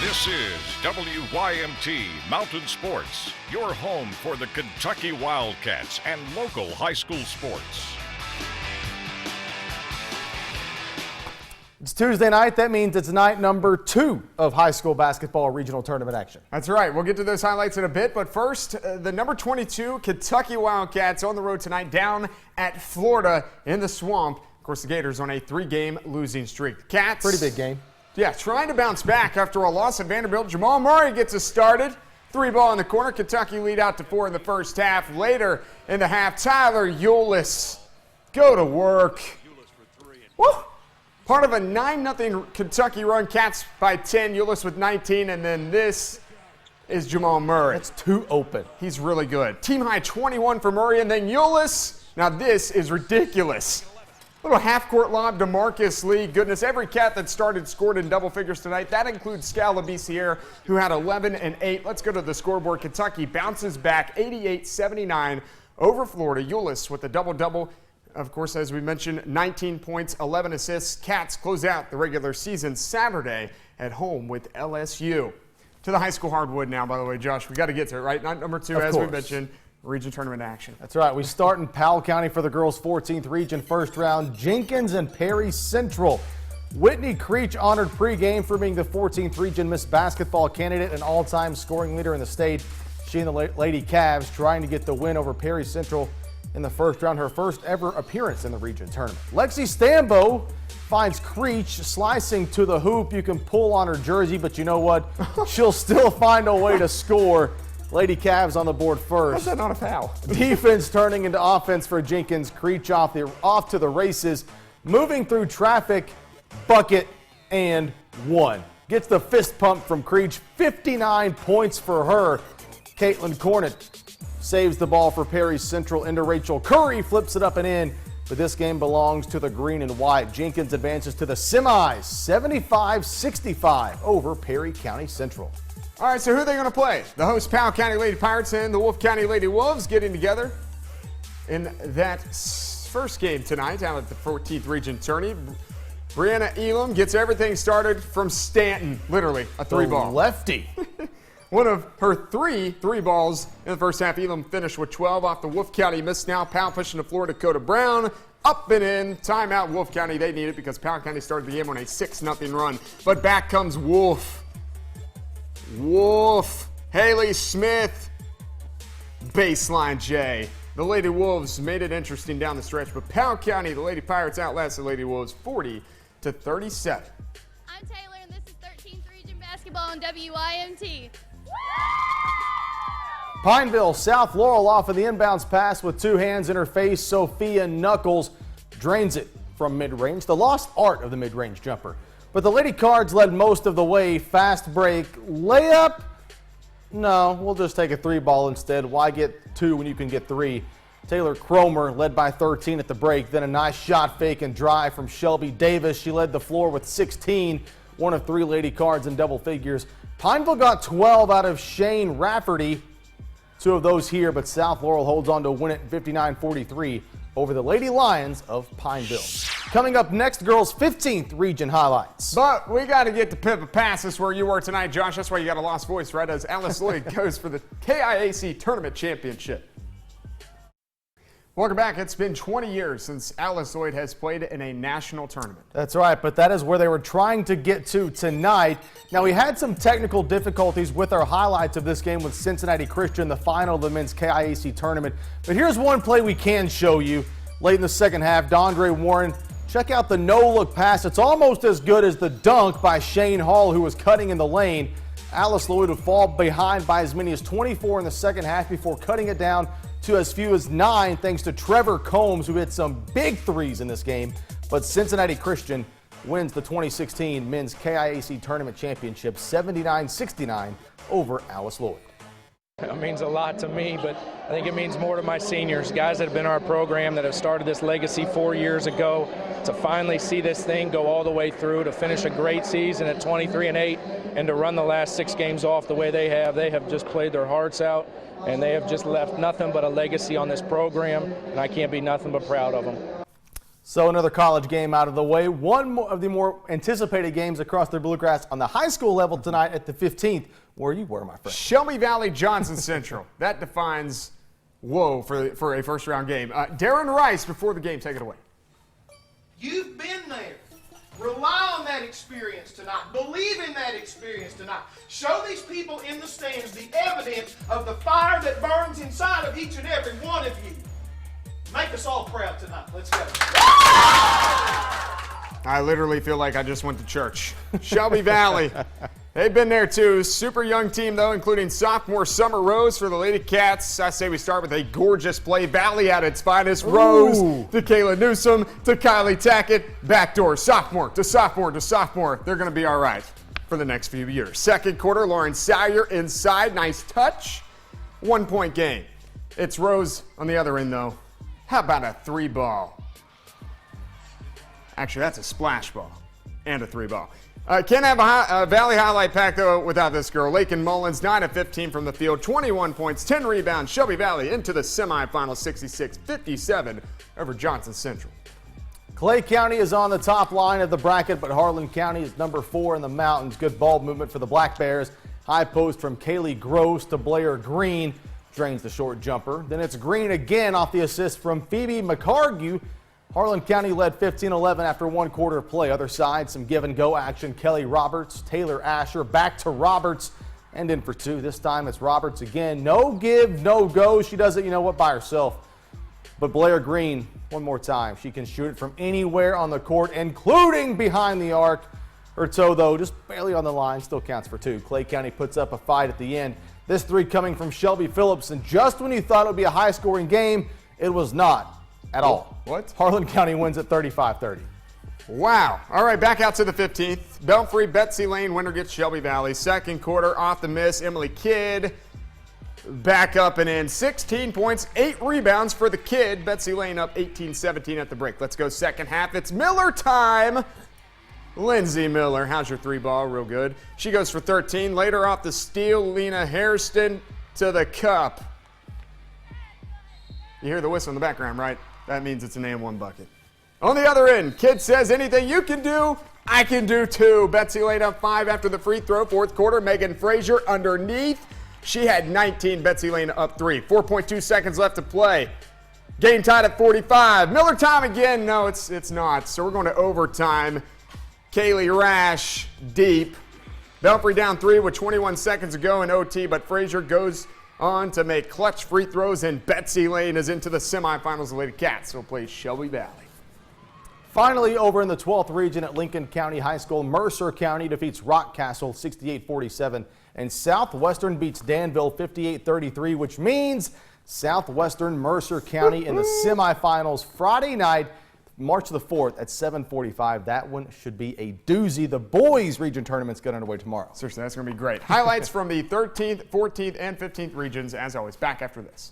This is WYMT Mountain Sports, your home for the Kentucky Wildcats and local high school sports. It's Tuesday night. That means it's night number 2 of high school basketball regional tournament action. That's right. We'll get to those highlights in a bit, but first, the number 22 Kentucky Wildcats on the road tonight down at Florida in the Swamp. Of course, the Gators on a 3-game losing streak. The Cats. Pretty big game. Yeah, trying to bounce back after a loss at Vanderbilt. Jamal Murray gets us started. 3-ball in the corner. Kentucky lead out to 4 in the first half. Later in the half, Tyler Eulis. Go to work. Woo! Part of a 9-0 Kentucky run. Cats by 10. Eulis with 19. And then this is Jamal Murray. That's too open. He's really good. Team high 21 for Murray. And then Eulis. Now this is ridiculous. Little half-court lob to Marcus Lee. Goodness, every Cat that started scored in double figures tonight. That includes Scala Bicier, who had 11 and 8. Let's go to the scoreboard. Kentucky bounces back 88-79 over Florida. Eulis with a double-double. Of course, as we mentioned, 19 points, 11 assists. Cats close out the regular season Saturday at home with LSU. To the high school hardwood now, by the way, Josh. We got to get to it, right? Night number 2, as we mentioned. Region tournament action. That's right. We start in Powell County for the girls' 14th region first round. Jenkins and Perry Central. Whitney Creech honored pregame for being the 14th region Miss Basketball candidate and all-time scoring leader in the state. She and the Lady Cavs trying to get the win over Perry Central in the first round, her first ever appearance in the region tournament. Lexi Stambo finds Creech slicing to the hoop. You can pull on her jersey, but you know what? She'll still find a way to score. Lady Cavs on the board first. How's that not a foul? Defense turning into offense for Jenkins. Creech off to the races. Moving through traffic, bucket, and 1. Gets the fist pump from Creech. 59 points for her. Caitlin Cornett saves the ball for Perry Central into Rachel Curry. Flips it up and in. But this game belongs to the green and white. Jenkins advances to the semis. 75-65 over Perry County Central. All right, so who are they going to play? The host Powell County Lady Pirates and the Wolfe County Lady Wolves getting together in that first game tonight out at the 14th Region Tourney. Brianna Elam gets everything started from Stanton, literally a 3-ball. Lefty. One of her 3 balls in the first half. Elam finished with 12 off the Wolfe County miss. Now Powell pushing the floor. Dakota Brown up and in. Timeout Wolfe County. They need it because Powell County started the game on a 6-0 run. But back comes Wolfe. Haley Smith, baseline J. The Lady Wolves made it interesting down the stretch, but Powell County, the Lady Pirates outlast the Lady Wolves 40-37. I'm Taylor, and this is 13th Region Basketball on WYMT. Pineville, South Laurel off of the inbounds pass with 2 hands in her face. Sophia Knuckles drains it from mid-range, the lost art of the mid-range jumper. But the Lady Cards led most of the way. Fast break, layup. No, we'll just take a 3-ball instead. Why get 2 when you can get 3? Taylor Cromer led by 13 at the break. Then a nice shot fake and drive from Shelby Davis. She led the floor with 16. One of 3 Lady Cards in double figures. Pineville got 12 out of Shane Rafferty. 2 of those here, but South Laurel holds on to win it 59-43 over the Lady Lions of Pineville. Coming up next, girls' 15th region highlights. But we got to get to Pippa Pass. That's where you were tonight, Josh. That's why you got a lost voice, right? As Alice Lloyd goes for the KIAC Tournament Championship. Welcome back. It's been 20 years since Alice Lloyd has played in a national tournament. That's right, but that is where they were trying to get to tonight. Now, we had some technical difficulties with our highlights of this game with Cincinnati Christian, the final of the men's KIAC tournament. But here's one play we can show you. Late in the second half, Dondre Warren, check out the no-look pass. It's almost as good as the dunk by Shane Hall, who was cutting in the lane. Alice Lloyd would fall behind by as many as 24 in the second half before cutting it down to as few as 9 thanks to Trevor Combs, who hit some big threes in this game. But Cincinnati Christian wins the 2016 Men's KIAC Tournament Championship 79-69 over Alice Lloyd. It means a lot to me, but I think it means more to my seniors, guys that have been in our program, that have started this legacy 4 years ago, to finally see this thing go all the way through, to finish a great season at 23-8, and to run the last 6 games off the way they have. They have just played their hearts out, and they have just left nothing but a legacy on this program, and I can't be nothing but proud of them. So another college game out of the way. One of the more anticipated games across the Bluegrass on the high school level tonight at the 15th. Where you were, my friend. Shelby Valley Johnson Central. That defines whoa for a first-round game. Darren Rice, before the game, take it away. You've been there. Rely on that experience tonight. Believe in that experience tonight. Show these people in the stands the evidence of the fire that burns inside of each and every one of you. Make us all proud tonight. Let's go. I literally feel like I just went to church. Shelby Valley. They've been there too. Super young team though, including sophomore Summer Rose for the Lady Cats. I say we start with a gorgeous play. Valley at its finest. Rose to Kayla Newsom to Kylie Tackett. Backdoor sophomore to sophomore to sophomore. They're going to be all right for the next few years. Second quarter, Lauren Sawyer inside. Nice touch. 1 point game. It's Rose on the other end though. How about a 3-ball? Actually, that's a splash ball and a 3-ball. Can't have a Valley highlight pack, though, without this girl. Lakin Mullins, 9 of 15 from the field, 21 points, 10 rebounds. Shelby Valley into the semifinals, 66-57 over Johnson Central. Clay County is on the top line of the bracket, but Harlan County is number 4 in the mountains. Good ball movement for the Black Bears. High post from Kaylee Gross to Blair Green. Drains the short jumper. Then it's Green again off the assist from Phoebe McCargue. Harlan County led 15-11 after 1 quarter of play. Other side, some give-and-go action. Kelly Roberts, Taylor Asher, back to Roberts, and in for 2. This time it's Roberts again. No give, no go. She does it, you know what, by herself. But Blair Green, one more time. She can shoot it from anywhere on the court, including behind the arc. Her toe, though, just barely on the line, still counts for 2. Clay County puts up a fight at the end. This 3 coming from Shelby Phillips, and just when you thought it would be a high-scoring game, it was not at all. What? Harlan County wins at 35-30. Wow. All right, back out to the 15th. Belfry, Betsy, Layne, winner gets Shelby Valley. Second quarter, off the miss, Emily Kidd back up and in. 16 points, 8 rebounds for the Kid. Betsy Layne up 18-17 at the break. Let's go second half. It's Miller time. Lindsay Miller, how's your 3-ball? Real good. She goes for 13. Later off the steal, Lena Hairston to the cup. You hear the whistle in the background, right? That means it's an and 1 bucket. On the other end, Kid says anything you can do, I can do too. Betsy Layne up 5 after the free throw. Fourth quarter, Megan Frazier underneath. She had 19. Betsy Layne up 3. 4.2 seconds left to play. Game tied at 45. Miller time again. No, it's not. So we're going to overtime. Kaylee Rash deep. Belfry down 3 with 21 seconds to go in OT, but Frazier goes on to make clutch free throws, and Betsy Layne is into the semifinals of Lady Cats. So plays Shelby Valley. Finally, over in the 12th region at Lincoln County High School, Mercer County defeats Rockcastle 68-47, and Southwestern beats Danville 58-33, which means Southwestern Mercer County in the semifinals Friday night, March the 4th at 7:45. That one should be a doozy. The boys region tournament's getting underway tomorrow. Seriously, that's going to be great. Highlights from the 13th, 14th, and 15th regions, as always, back after this.